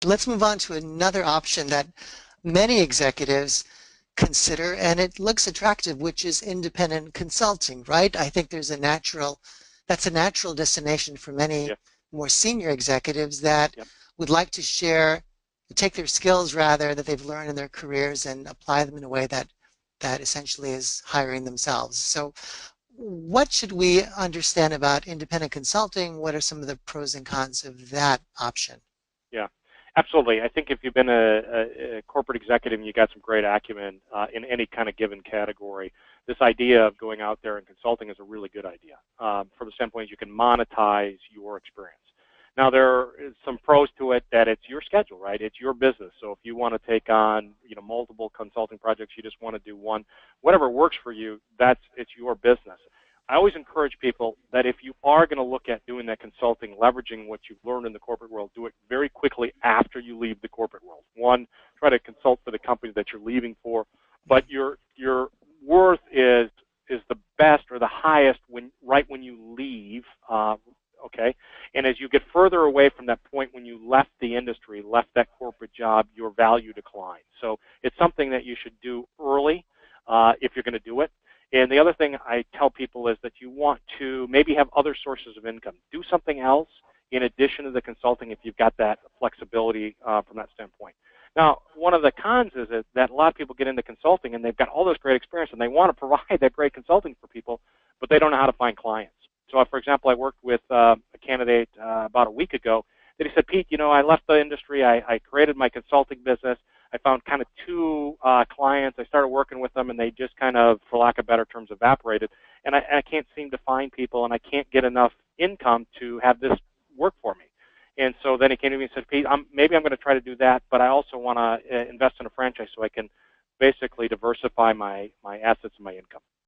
Let's move on to another option that many executives consider, and it looks attractive, which is independent consulting, right? I think that's a natural destination for many Yep, more senior executives that yep. would like to take their skills rather that they've learned in their careers and apply them in a way that essentially is hiring themselves. So what should we understand about independent consulting? What are some of the pros and cons of that option? Yeah, absolutely. I think if you've been a corporate executive and you got some great acumen in any kind of given category, this idea of going out there and consulting is a really good idea from the standpoint you can monetize your experience. Now there is some pros to it that it's your schedule, right? It's your business. So if you want to take on, multiple consulting projects, you just want to do one, whatever works for you, it's your business. I always encourage people that if you are going to look at doing that consulting, leveraging what you've learned in the corporate world, do it very quickly after you leave the corporate world. One, try to consult for the company that you're leaving for, but your worth is the best or the highest when you leave. Okay, and as you get further away from that point when you left the industry, left that corporate job, your value declines. So it's something that you should do early if you're going to do it. And the other thing I tell people is that you want to maybe have other sources of income. Do something else in addition to the consulting if you've got that flexibility from that standpoint. Now, one of the cons is that a lot of people get into consulting and they've got all this great experience and they want to provide that great consulting for people, but they don't know how to find clients. So, for example, I worked with a candidate about a week ago that he said, Pete, I left the industry. I created my consulting business. I found kind of two clients. I started working with them, and they just kind of, for lack of better terms, evaporated. And I can't seem to find people, and I can't get enough income to have this work for me. And so then he came to me and said, Pete, maybe I'm going to try to do that, but I also want to invest in a franchise so I can basically diversify my assets and my income.